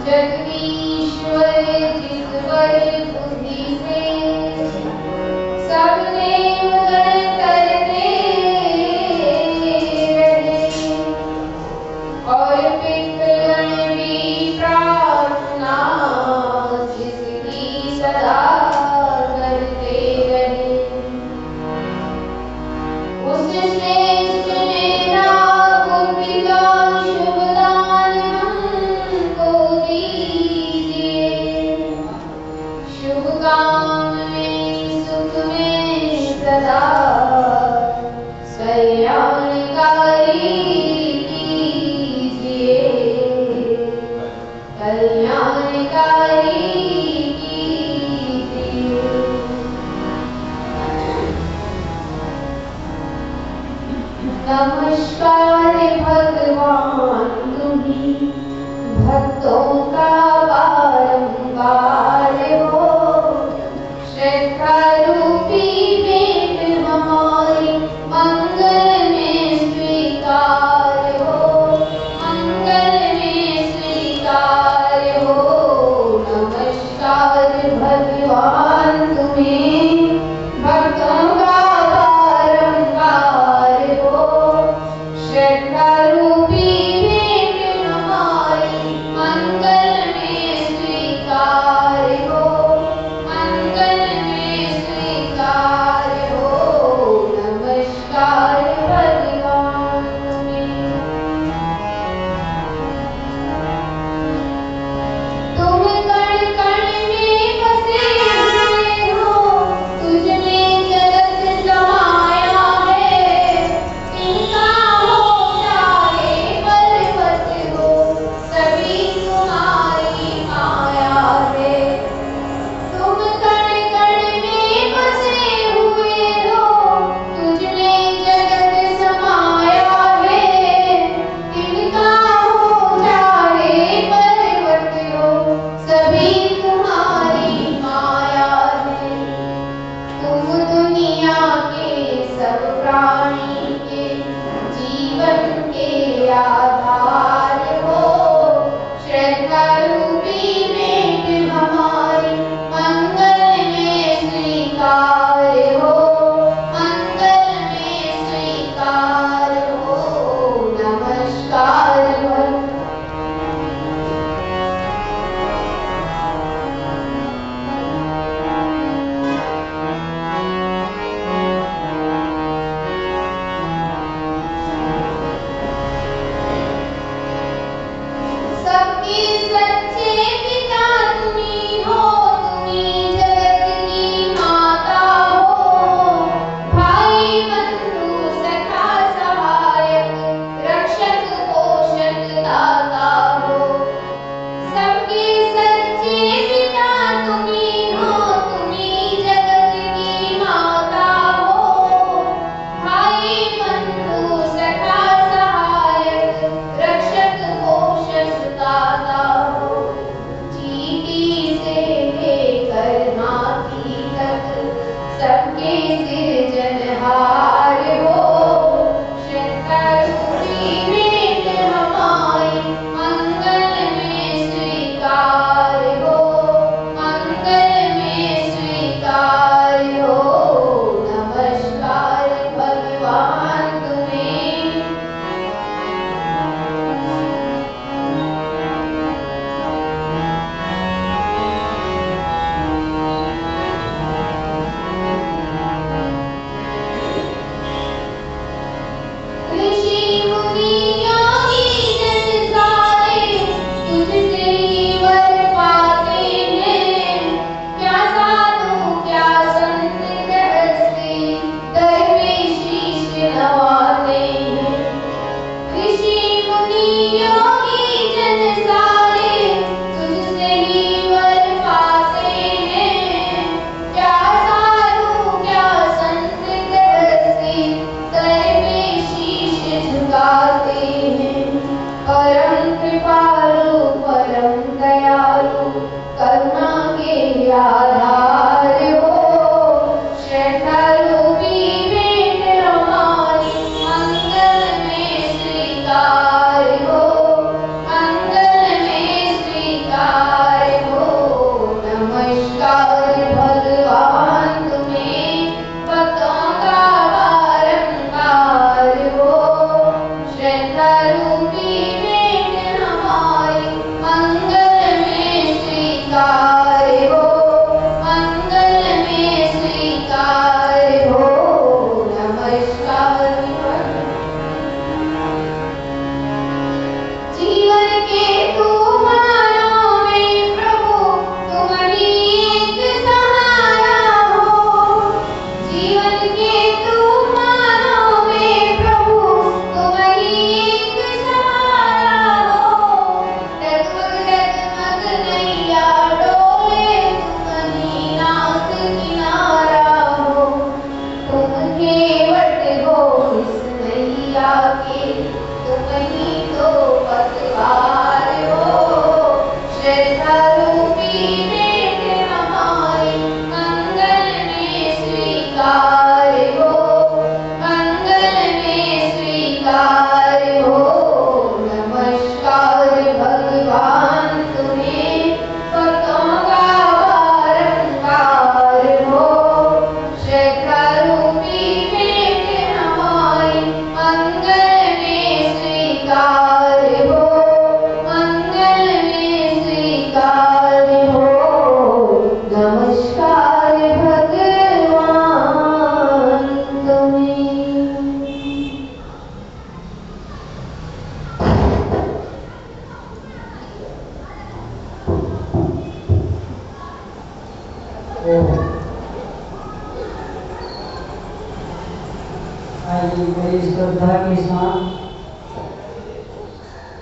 जगदीश्वर जिस बल बुद्धि से सबने उगल करते रहे और पितृगण भी प्रार्थना जिसकी सदा करते रहे। उससे सुनैना कुटिला शुभ दान हमको दीजिए। शुभ काम में सुख में सदा कल्याणकारी कीजिए। कल्याणकारी कीजिए। नमस्कार भगवान तुम्ही भक्तों का बारंबार हो। श्रद्धा रूपी भेंट हमारी मंगल में स्वीकार हो। मंगल में स्वीकार हो। नमस्कार भगवान तुम्हें भक्तों का बारंबार हो। श्रद्धा रूपी भेंट हमारी मंगल में स्वीकार हो। मंगल में स्वीकार हो। नमस्कार भगवान तुम्हें। तुम कण कण में बसे हुए हो। तुझ में जगत समाया है। इनका हो चाहे पर्वत हो सभी तुम्हारी माया है। तुम कण कण में बसे हुए हो। तुझ में जगत समाया है। इनका हो चाहे पर्वत हो सभी तुम्हारी माया है। तुम दुनिया के सब प्राणी के जीवन के आधार हो। श्रद्धा रूपी भेंट हमारी मंगल में स्वीकार हो। मंगल में स्वीकार हो। नमस्कार सबके सच्चे पिता तुम्ही हो। तुम्ही जगत की माता हो। भाई बंधु सखा सहायक रक्षक पोषक दाता हो। सबके सच्चे पिता तुम्ही हो। तुम्ही जगत की माता हो। भाई बंधु सखा सहायक रक्षक पोषक दाता हो। चींटी से लेकर हाथी तक सबके सृजनहार हो। श्रद्धा रूपी भेंट हमारी मंगल में स्वीकार हो। मंगल में स्वीकार हो। नमस्कार भगवान तुम्हें। ऋषि मुनि योगी जन सारे तुझसे ही वर पाते हैं। क्या साधु क्या संत गृहस्थी दर में शीश नवाते हैं। ऋषि मुनि योगी जन सारे तुझसे ही वर पाते हैं। क्या साधु क्या संत गृहस्थी दर में शीश झुकाते हैं। परम कृपालु परम दयालु करुणा के आधार हो। श्रद्धा रूपी भेंट हमारी मंगल में स्वीकार हो। आइए बड़ी श्रद्धा के साथ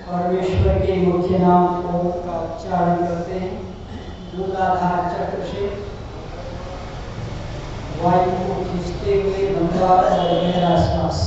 परमेश्वर के मुख्य नाम ओम का उच्चारण करते हैं। मूलाधार चक्र से वायु को खींचते हुए लंबा और गहरा श्वास।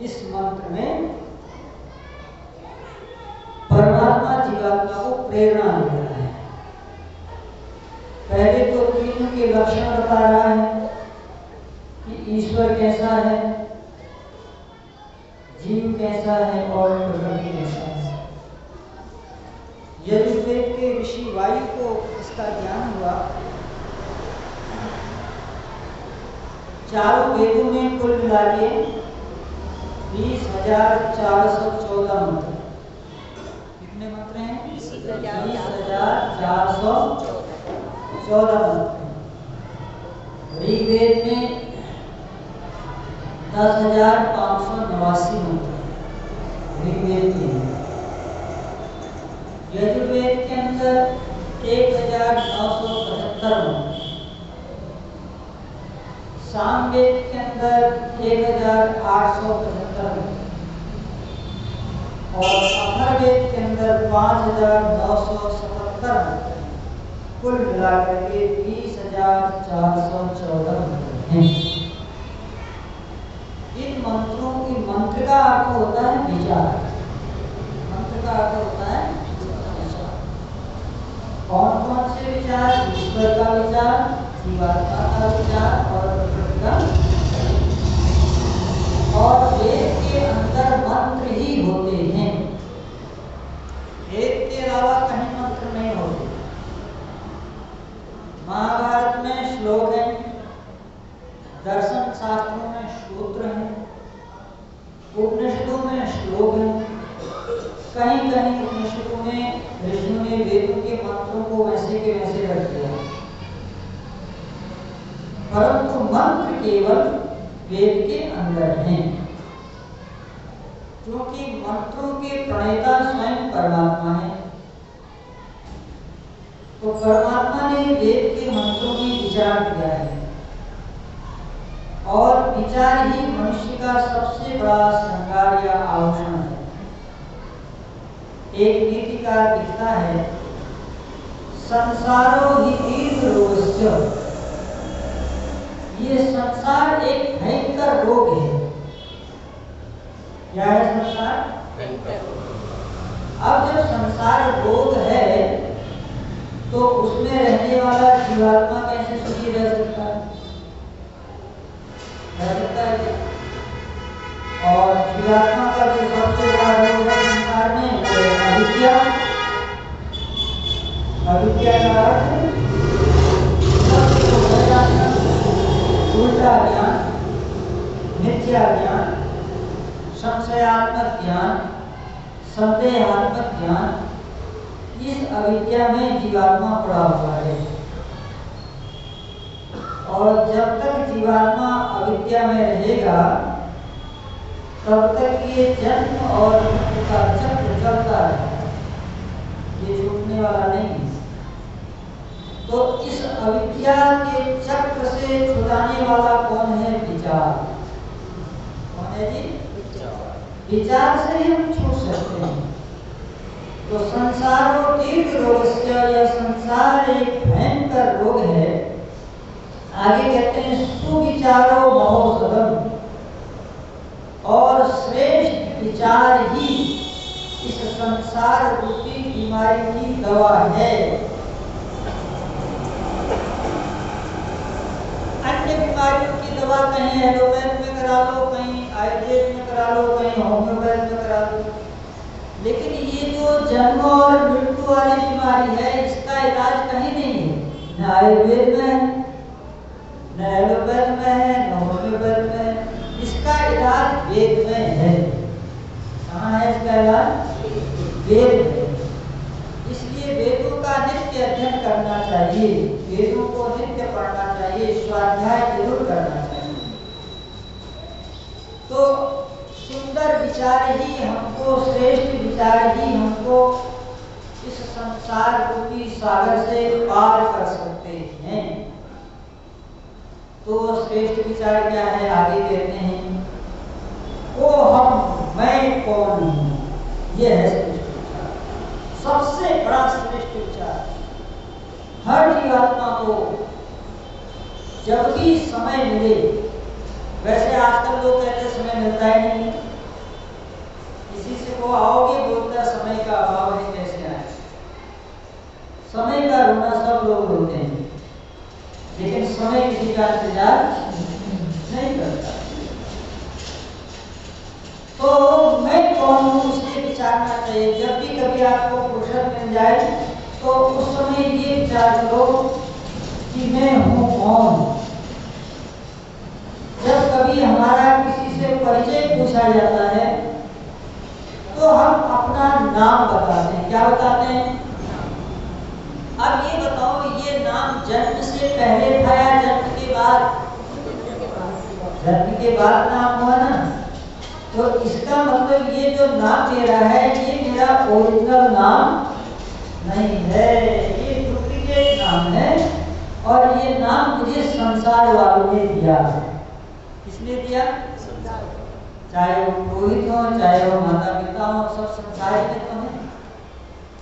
इस मंत्र में परमात्मा जीवात्मा को प्रेरणा दे रहा है। पहले तो तीनों के लक्षण बता रहा है कि ईश्वर कैसा है, जीव कैसा है और प्रकृति कैसा है। यजुर्वेद के ऋषि वायु को इसका ज्ञान हुआ। चारों वेदों में कुल मिला के 20,414 मंत्र। कितने मंत्र हैं? 20,414 मंत्र। ऋग्वेद में 10,589 मंत्र ऋग्वेद में। यजुर्वेद के अंदर 1,975 मंत्र। सामवेद के अंदर 1,875 और अथर्ववेद के अंदर 5,977 कुल मिलाकर के 20,414 हैं। इन मंत्रों की मंत्र का अर्थ होता है विचार। मंत्र का अर्थ होता है विचार। कौन कौन से विचार? ईश्वर का विचार, जीवात्मा का विचार और प्रकृति का। और वेद के अंदर मंत्र ही होते हैं। वेद के अलावा कहीं मंत्र नहीं होते। महाभारत में श्लोक है, दर्शन शास्त्रों में सूत्र हैं, उपनिषदों में श्लोक हैं। कहीं कहीं उपनिषदों में ऋषियों ने वेदों के मंत्रों को वैसे के वैसे रख दिया, परंतु मंत्र केवल वेद के अंदर हैं। क्योंकि मंत्रों के प्रणेता स्वयं परमात्मा है, तो परमात्मा ने वेद के मंत्रों में विचार किया है और विचार ही मनुष्य का सबसे बड़ा श्रृंगार या आभूषण है। एक नीतिकार लिखता है, संसारो ही दीर्घ रोगस्य, ये संसार एक भयंकर रोग है। क्या है संसार? अब जब संसार रोग है तो उसमें रहने वाला जीवात्मा कैसे सुखी रह सकता है? रह सकता है? और जीवात्मा का जो सबसे बड़ा रोग है संसार में वो है अविद्या। अविद्या का अर्थ है उल्टा ज्ञान, मिथ्या ज्ञान, संशयात्मक ज्ञान, संदेहात्मक ज्ञान। इस अविद्या में जीवात्मा पड़ा हुआ है और जब तक जीवात्मा अविद्या में रहेगा तब तक ये जन्म और मृत्यु का चक्र चलता रहेगा, ये छूटने वाला नहीं। तो इस अविद्या के चक्र से छुड़ाने वाला कौन है? विचार। कौन है जी? विचार से ही हम छूट सकते हैं। तो संसारो दीर्घ रोगस्य, यह संसार एक भयंकर रोग है। आगे कहते हैं सुविचारो महोषधम, और श्रेष्ठ विचार ही इस संसार रूपी बीमारी की दवा है। अन्य बीमारियों की दवा कहीं एलोपैथ में करा लो, कहीं आयुर्वेद में करा लो, कहीं होम्योपैथ में करा लो, लेकिन ये जो जन्म और मृत्यु वाली बीमारी है इसका इलाज कहीं नहीं है। न आयुर्वेद में है, न एलोपैथ में है, न होम्योपैथ में है। इसका इलाज वेद में है। कहाँ है इसका इलाज? वेद में। इसलिए वेदों का नित्य अध्ययन करना चाहिए, वेदों को नित्य पढ़ना चाहिए, स्वाध्याय जरूर करना चाहिए। तो सुंदर विचार ही हमको, श्रेष्ठ विचार ही हमको इस संसार रूपी सागर से पार कर सकते हैं। तो श्रेष्ठ विचार क्या है? आगे कहते हैं, ओ हम, मैं कौन हूं, यह है श्रेष्ठ विचार, सबसे बड़ा श्रेष्ठ विचार। हर जीवात्मा को जब भी समय मिले, वैसे आजकल लोग कहते समय मिलता ही नहीं, किसी से को आओगे बोलता समय का अभाव है, कैसे आए? समय का रोना सब लोग रोते हैं, लेकिन समय किसी का इंतजार नहीं करता। तो मैं कौन हूँ इसलिए विचारना चाहिए। जब भी कभी आपको फुर्सत मिल जाए तो उस समय ये विचार करो कि मैं हूँ कौन। जब कभी हमारा किसी से परिचय पूछा जाता है तो हम अपना नाम बताते हैं। क्या बताते हैं? अब ये बताओ, ये नाम जन्म से पहले था या जन्म के बाद? जन्म के बाद नाम हुआ ना, तो इसका मतलब ये जो नाम दे रहा है ये मेरा ओरिजिनल नाम नहीं है, ये डुप्लीकेट नाम है। और ये नाम मुझे संसार वालों ने दिया। किसने दिया? चाहे वो पुरोहित हो, चाहे वो माता पिता हो, सब संसार के तो हैं।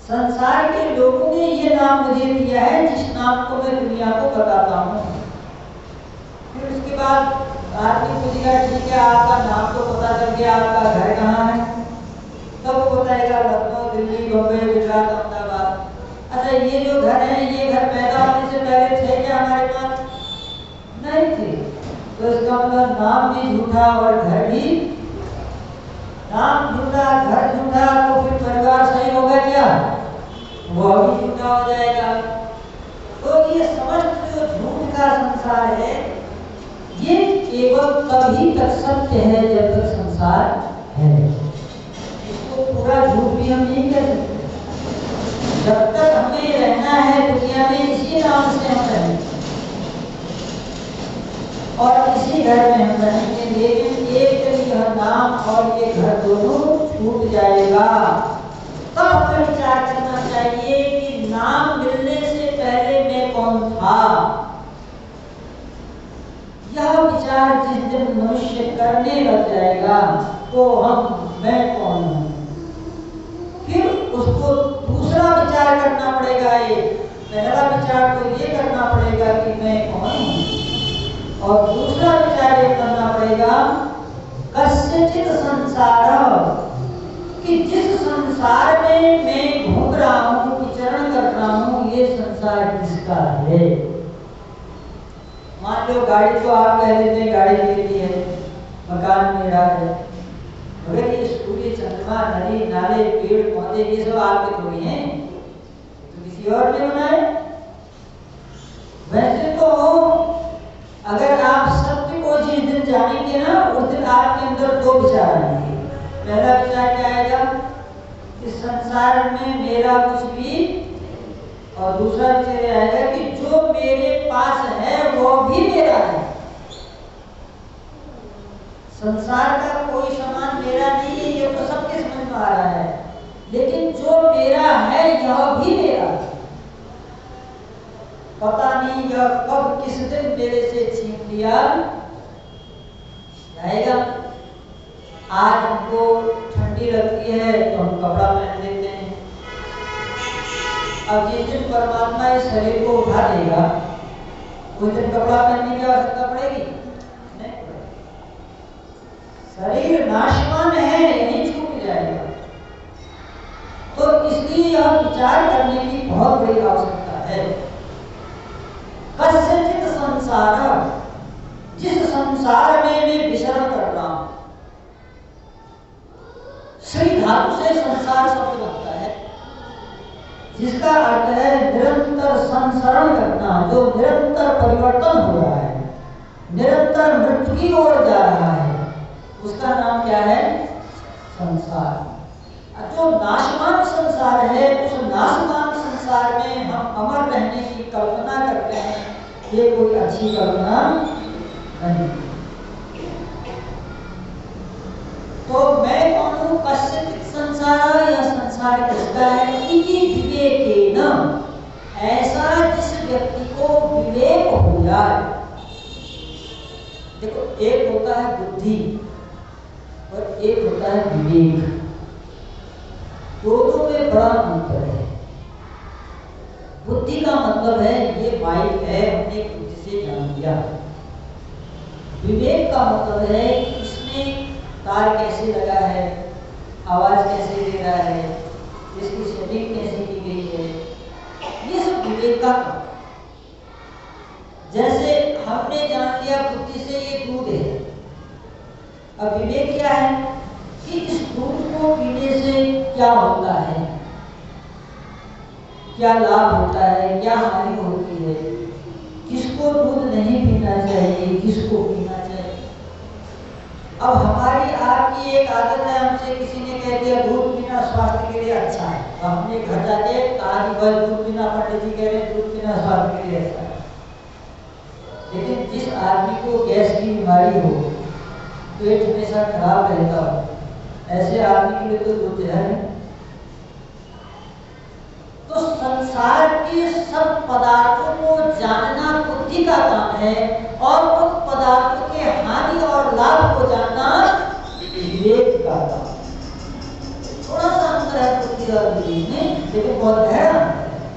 संसार के लोगों ने ये नाम मुझे दिया है, जिस नाम को मैं दुनिया को बताता हूँ। फिर उसके बाद आदमी पूछेगा, ठीक है आपका नाम तो पता चल गया, आपका घर कहाँ है? तब वो बताएगा लखनऊ, दिल्ली, बम्बई, गुजरात, अहमदाबाद। अच्छा, ये जो घर है, ये घर पैदा होने से पहले थे क्या हमारे पास? नहीं थे। तो इसका मतलब नाम भी झूठा और घर भी, नाम झूठा, घर झूठा, तो फिर परिवार सही होगा क्या? वो भी झूठा हो जाएगा। तो ये समस्त जो झूठ का संसार है, ये केवल तभी तक सत्य है जब तक संसार है। इसको पूरा झूठ भी हम नहीं कह सकते। जब तक हमें रहना है दुनिया में, इसी नाम से हम रहेंगे और इसी घर में हम रहेंगे। लेकिन एक दिन यह नाम और ये घर दोनों छूट जाएगा। तब हमें विचार करना चाहिए कि नाम मिलने से पहले मैं कौन था। यह विचार जिस दिन मनुष्य करने लग जाएगा तो हम, मैं कौन हूं, फिर उसको दूसरा विचार करना पड़ेगा। ये पहला विचार तो ये करना पड़ेगा कि मैं कौन हूँ, और दूसरा विचार ये करना पड़ेगा कस्यचित् संसार, कि जिस संसार में मैं घूम रहा हूँ, विचरण कर रहा हूँ, ये संसार किसका है। मान लो गाड़ी तो आप कह देते हैं गाड़ी मेरी है, मकान मेरा है, मगर ये सूर्य चंद्रमा नदी नाले पेड़ पौधे ये सब आपके थोड़ी हैं, तो किसी और ने बनाए। वैसे तो अगर आप सत्य को जिस दिन जानेंगे ना, उस दिन आपके अंदर दो विचार आएंगे। पहला विचार क्या आएगा कि संसार में मेरा कुछ भी, और दूसरा विचार आएगा कि जो मेरे पास है वो भी मेरा है। संसार का कोई सामान मेरा नहीं है, ये तो सबके समझ में आ रहा है, लेकिन जो मेरा है यह भी मेरा है। पता नहीं यह कब किस दिन मेरे से छीन लिया जाएगा। आज हमको ठंडी लगती है तो हम कपड़ा पहन लेते हैं। अब जिस दिन परमात्मा इस शरीर को उठा देगा, उस दिन कपड़ा पहनने की आवश्यकता पड़ेगी नहीं? शरीर नाशवान है, यही छूट जाएगा। तो इसलिए यह विचार करने की बहुत बड़ी आवश्यकता है। कस्यचित् संसार, जिस संसार में मैं विचरण कर रहा हूं, श्री धातु से संसार शब्द बनता है, जिसका अर्थ है निरंतर संसरण करना, जो निरंतर परिवर्तन हो रहा है, निरंतर मृत्यु की ओर जा रहा है, उसका नाम क्या है? संसार। जो नाशवान संसार है, उस नाशवान संसार में हम अमर रहने की कल्पना करते हैं, ये कोई अच्छी कल्पना नहीं। तो मैं कौन हूँ? कस्यचित् संसार, यह संसार किसका है? इति विवेकेन, ऐसा जिस व्यक्ति को विवेक हो जाए। देखो, एक होता है बुद्धि और एक होता है विवेक, दोनों में बड़ा अंतर है। बुद्धि का मतलब है ये बाइक है, हमने बुद्धि से जान लिया। विवेक का मतलब है कि इसमें तार कैसे लगा है, आवाज कैसे दे रहा है, इसकी सेटिंग कैसे की गई है, ये सब विवेक का काम। जैसे हमने जान लिया बुद्धि से ये दूध है, अब विवेक क्या है कि इस दूध को पीने से क्या होता है, क्या लाभ होता है, क्या हानि होती है, किसको दूध नहीं पीना चाहिए, किसको पीना चाहिए। अब हमारी आपकी एक आदत है, हमसे किसी ने कह दिया दूध पीना स्वास्थ्य के लिए अच्छा है, तो हमने घर जाके कहा कि बस दूध पीना, पंडित जी कह रहे हैं दूध पीना स्वास्थ्य के लिए अच्छा है। लेकिन जिस आदमी को गैस की बीमारी हो, पेट हमेशा खराब रहता हो, ऐसे आदमी के लिए तो दूध जहर है। तो संसार के सब पदार्थों को जानना बुद्धि का काम है, और उन पदार्थों के हानि और लाभ को जानना विवेक का काम है। थोड़ा सा अंतर है बुद्धि और विवेक में, लेकिन बहुत गहरा अंतर है।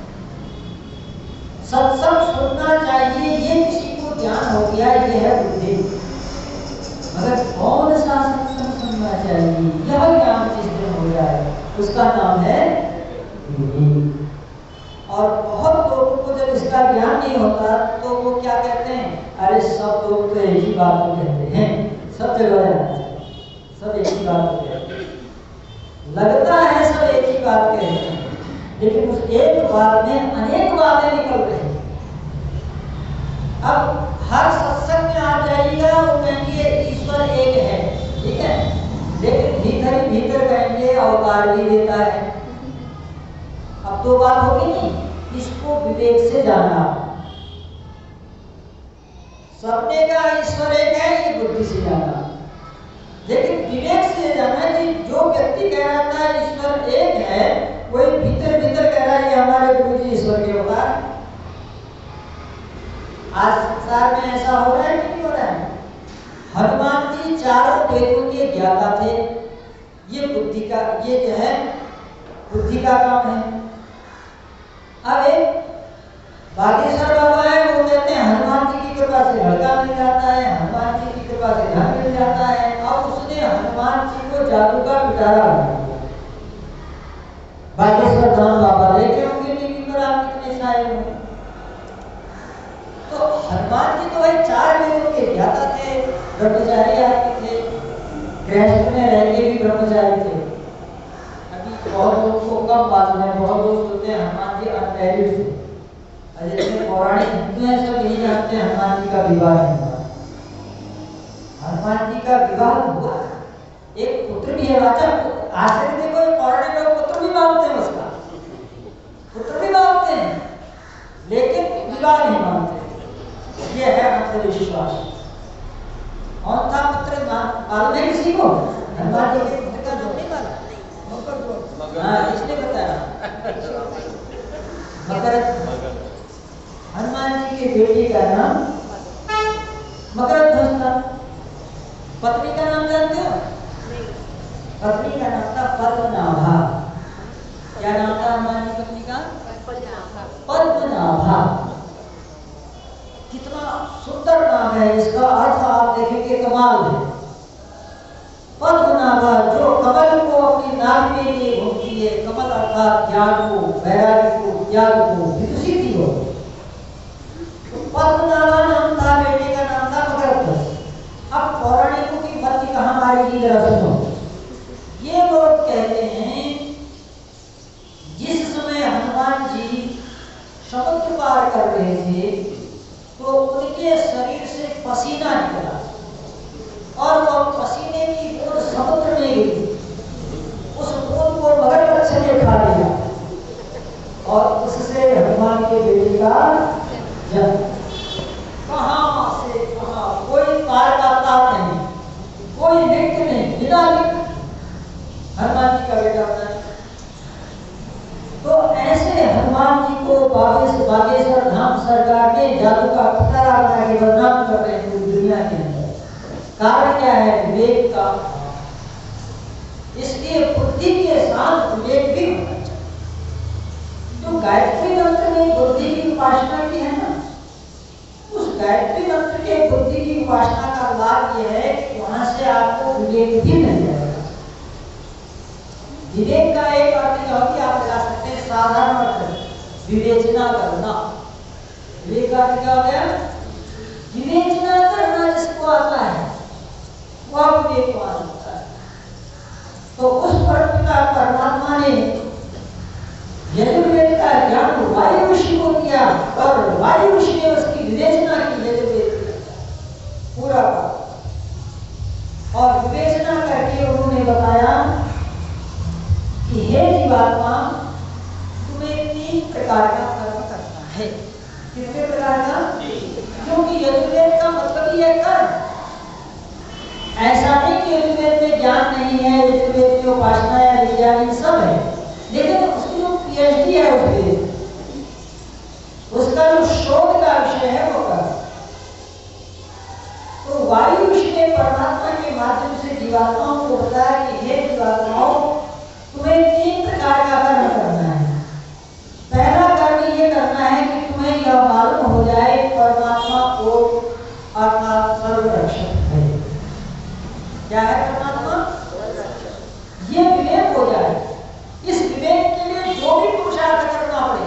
सत्संग सुनना चाहिए, ये किसी को ज्ञान हो गया, ये है बुद्धि। मगर कौन सा सत्संग सुनना चाहिए, यह ज्ञान जिस दिन हो जाए, उसका नाम है विवेक। और बहुत लोगों को जब इसका ज्ञान नहीं होता तो वो क्या कहते हैं, अरे सब लोग तो एक ही बात को कहते हैं, सब जगह जाना चाहिए, सब एक ही बात को कहते हैं। लगता है सब एक ही बात कहते हैं, लेकिन उस एक बात में अनेक बातें निकल रही हैं। अब हर सत्संग में आप जाइएगा, वो कहेंगे ईश्वर एक है, ठीक है, लेकिन भीतर ही भीतर कहेंगे अवतार भी देता है। अब तो बात होगी नहीं, इसको विवेक से जानना। सबने का ईश्वर एक है, ये बुद्धि से जानना, लेकिन विवेक से जानना कि जो व्यक्ति कह रहा था ईश्वर एक है, वही भीतर भीतर कह रहा है कि हमारे गुरु जी ईश्वर के अवतार। आज संसार में ऐसा हो रहा है कि नहीं हो रहा है? हनुमान जी चारों वेदों के ज्ञाता थे, ये बुद्धि का, ये जो है बुद्धि का काम है। अब एक बागेश्वर बाबा है, वो कहते हैं हनुमान जी की कृपा से लड़का मिल जाता है, हनुमान जी की कृपा से धन मिल जाता है। अब उसने हनुमान जी को जादू का पिटारा बना दिया। बागेश्वर धाम बाबा देखे होंगे टीवी पर, आप कितने छाए होंगे। तो हनुमान जी तो भाई 4 वेदों के ज्ञाता थे, ब्रह्मचारी आदमी थे, गृहस्थ में रह के भी ब्रह्मचारी थे। अभी बहुत लोगों को कम मालूम है, बहुत लोग सोचते हैं हनुमान जी अनमैरिड थे। जितने पौराणिक हिंदू हैं सब यही जानते हैं हनुमान जी का विवाह नहीं हुआ। हनुमान जी का विवाह हुआ, एक पुत्र भी है। राजा आश्चर्य देखो, ये पौराणिक लोग पुत्र भी मानते हैं, उसका पुत्र भी मानते हैं, लेकिन विवाह नहीं मानते। ये है अंधविश्वास। कौन था पुत्र मालूम है किसी को? हनुमान जी के पुत्र का जो नहीं मालूम। हाँ, इसने बताया मकर। हनुमान जी के बेटे का नाम मकरध्वज था। पत्नी का नाम जानते हो? पत्नी का नाम था पद्मनाभा। क्या नाम था हनुमान जी पत्नी का? पद्मनाभा। कितना सुंदर नाम है, इसका अर्थ आप देखेंगे कमाल है। पद्मनाभा, जो कमल को अपनी नाभ में लिए घूमती है। कमल अर्थात ज्ञान को, वैराग्य को, ज्ञान को, विकसित हो। पद्मनाभा नाम था, बेटे का नाम था मकरध्वज। अब पौराणिकों की बात कहां मारेगी जरा सुनो। ये लोग कहते हैं जिस समय हनुमान जी समुद्र पार कर रहे थे तो उनके शरीर से पसीना निकला और वो पसीने की बूंद समुद्र में गिरी। उस बूंद को मगरमच्छ ने खा लिया और उससे हनुमान के बेटे का जन्म। कहां से कहां, कोई तार का तार नहीं, कोई लिंक नहीं, बिना लिंक हनुमान जी का बेटा बना। तो ऐसे हनुमान जी को बागेश्वर धाम सरकार ने जादू का पिटारा बना के बदनाम कर रहे हैं पूरी दुनिया के अंदर। कारण क्या है? विवेक का। इसलिए बुद्धि के साथ विवेक भी होना चाहिए। तो गायत्री मंत्र में बुद्धि की उपासना की है ना, उस गायत्री मंत्र के बुद्धि की उपासना का लाभ यह है कि वहां से आपको विवेक भी मिल जाएगा। विवेक का एक अर्थ यह कि आप लगा सकते हैं साधारण अर्थ, विवेचना करना। विवेक का अर्थ क्या हो गया? विवेचना करना जिसको आता है वह विवेकवान होता है। तो उस परमपिता परमात्मा ने यजुर्वेद का ज्ञान वायु ऋषि को दिया और वायु ऋषि ने उसकी विवेचना की यजुर्वेद पूरा। और विवेचना करके उन्होंने बताया कि हे जीवात्मा, तुम्हें 3 प्रकार का कर्म करना है। कितने प्रकार का? क्योंकि यजुर्वेद का मतलब ही है कर्म। ऐसा नहीं कि यजुर्वेद में ज्ञान नहीं है, यजुर्वेद में उपासना या विज्ञान सब है, लेकिन उसकी जो पीएचडी है उसमें, उसका जो शोध का विषय है वो कर्म। तो वायु ऋषि ने परमात्मा के माध्यम से जीवात्माओं को बताया कि हे जीवात्माओं, तुम्हें 3 प्रकार का कर्म करना है। पहला कर्म ये करना है कि तुम्हें यह मालूम हो जाए परमात्मा को अर्थात सर्वरक्षक है। क्या है परमात्मा? ये विवेक हो जाए। इस विवेक के लिए जो भी पुरुषार्थ करना पड़े,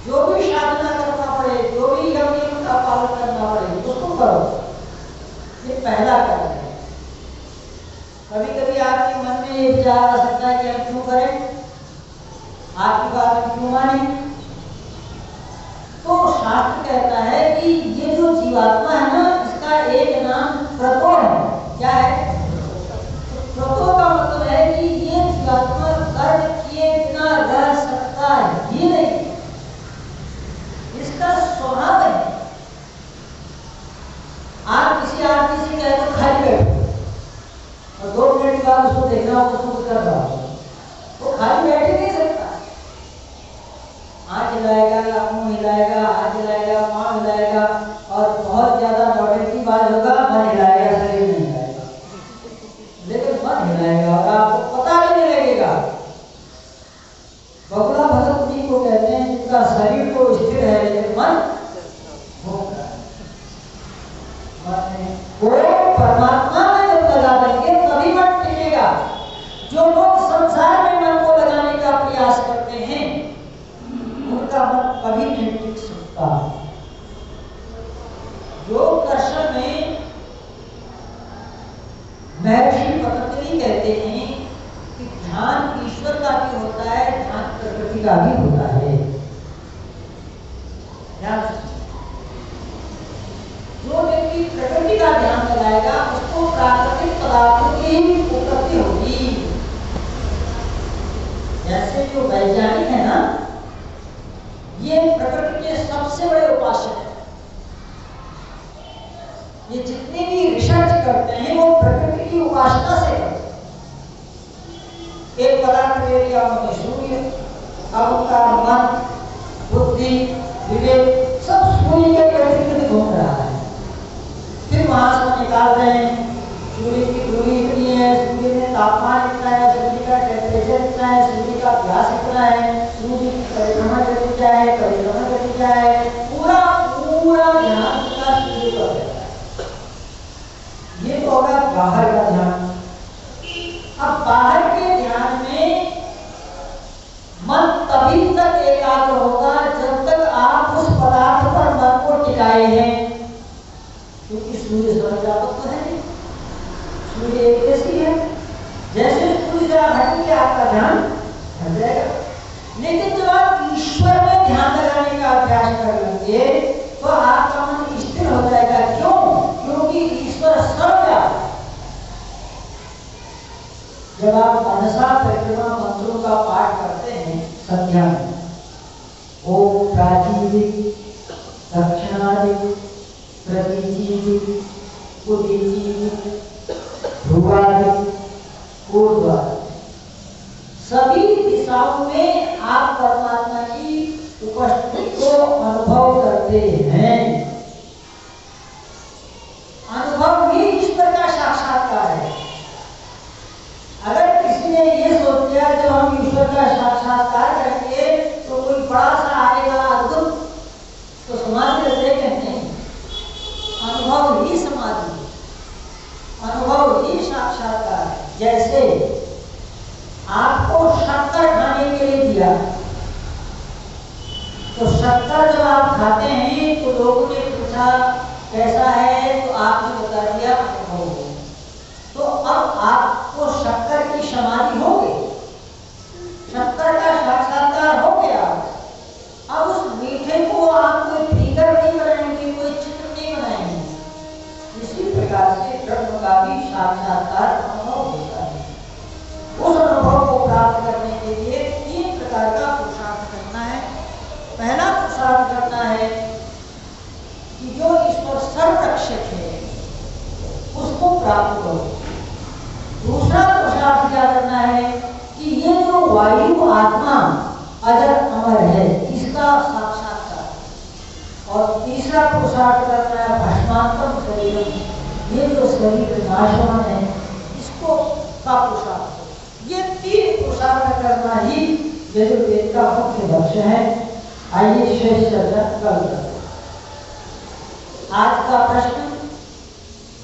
जो भी साधना करना पड़े, जो भी यज्ञ का पालन करना पड़े, उसको करो। ये पहला कर्म है। कभी कभी आपके मन में ये विचार आ सकता है कि हम क्यों करें, आपकी बात हम क्यों माने। तो शास्त्र कहता है कि ये जो जीवात्मा है ना, इसका एक नाम क्रतो है। क्या है? क्रतो का मतलब है कि ये जीवात्मा कर्म किए बिना रह सकता ही नहीं, इसका स्वभाव है। आप किसी आदमी से कहे तो खाली बैठो और 2 मिनट के बाद उसको देखना हो उसको कुछ कर रहा हो, वो खाली बैठ नहीं सकता। आँख हिलाएगा, मुंह हिलाएगा, हाथ हिलाएगा, पाँव हिलाएगा और बहुत ज्यादा नौटंकी बात होगा, मन हिलाएगा, शरीर नहीं हिलाएगा, लेकिन मन हिलाएगा और आपको पता भी नहीं लगेगा। वो परमात्मा में जब लगा देंगे तभी मन टिकेगा। जो लोग संसार में मन को लगाने का प्रयास करते हैं उनका मन कभी नहीं टिक सकता। योग दर्शन में महर्षि पतंजलि कहते हैं कि ध्यान ईश्वर का भी होता है, ध्यान प्रकृति का भी होता है। जो व्यक्ति प्रकृति का ध्यान लगाएगा उसको प्राकृतिक पदार्थों की उपलब्धि होगी। जैसे जो वैज्ञानिक है ना, ये प्रकृति के सबसे बड़े उपासक हैं। ये जितने भी रिसर्च करते हैं वो प्रकृति की उपासना से करते हैं। एक पदार्थ ले लिया उन्होंने सूर्य, अब उनका मन, बुद्धि, विवेक सब सूर्य के इर्द-गिर्द घूम रहा है। फिर वहां से निकाल रहे हैं सूर्य की दूरी इतनी है, सूर्य में तापमान इतना है, सूर्य का टेम्परेचर इतना है, सूर्य का व्यास इतना है, सूर्य की परिक्रमा गति क्या है, परिक्रमा गति क्या है, पूरा ध्यान उसका सूर्य पर रहता है। ये तो होगा बाहर का ध्यान। अब बाहर के ध्यान में मन तभी तक एकाग्र होगा जब तक आप उस पदार्थ पर मन को टिकाए हैं, क्योंकि सूर्य सर्वव्यापक तो है नहीं, सूर्य एक जैसी है। जैसे सूर्य जरा हट के आपका ध्यान हट जाएगा। लेकिन जब आप ईश्वर में ध्यान लगाने का अभ्यास कर लेंगे तो आपका मन स्थिर हो जाएगा। क्यों? क्योंकि ईश्वर सर्वव्यापक। जब आप मनसा परिक्रमा मंत्रों का पाठ करते हैं संध्या में, ओम प्राचीदिक, दक्षिणादिक, प्रतीचीदिक, उदीचीदिक, ध्रुवादिक, ऊर्ध्वादिक, सभी दिशाओं में आप परमात्मा की उपस्थिति को अनुभव करते हैं। अनुभव ही ईश्वर का साक्षात्कार है। अगर किसी ने ये सोच लिया जब हम ईश्वर का साक्षात्कार करेंगे तो कोई बड़ा सा आएगा अद्भुत, तो समाधि रहते कहते हैं। अनुभव ही समाधि, अनुभव ही साक्षात्कार है। जैसे आपको शक्कर खाने के लिए दिया, तो शक्कर जब आप खाते हैं तो लोगों ने पूछा कैसा है, तो आपने बता दिया अनुभव हो। तो अब आपको शक्कर की समाधि हो गई, शक्कर का साक्षात्कार हो गया। अब उस मीठे को आप कोई फिगर नहीं बनाएंगे, कोई चित्र नहीं बनाएंगे। इसी प्रकार से ब्रह्म का भी साक्षात्कार अनुभव होता है। उस अनुभव को प्राप्त करने के लिए 3 प्रकार का पुरुषार्थ करना है। पहला पुरुषार्थ करना है कि जो ईश्वर सर्वरक्षक है उसको प्राप्त करो। दूसरा पुरुषार्थ क्या करना है कि ये जो वायु आत्मा अजर अमर है इसका साक्षात्कार। और तीसरा पुरुषार्थ करना है भस्मांतम शरीरम, ये जो शरीर नाशवान है इसको का पुरुषार्थ। ये 3 पुरुषार्थ करना ही यजुर्वेद का मुख्य लक्ष्य है। आइए शेष चर्चा कल करते हैं। आज का प्रश्न,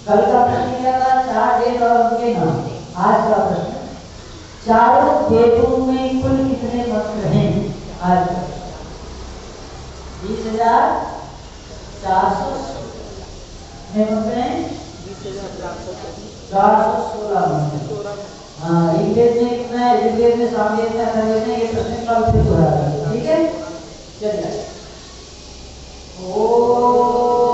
कल का प्रश्न क्या था? 4 वेद और उनके नाम। आज का प्रश्न, चारों वेदों में कुल कितने मंत्र हैं? आज का 20,416 मंत्र हैं। 416 मंत्र। हाँ, ऋग्वेद में कितना है? ऋग्वेद में, सामवेद में, अथर्ववेद में। ये प्रश्न कल फिर दोहरा देंगे, ठीक है? चलिए। ओम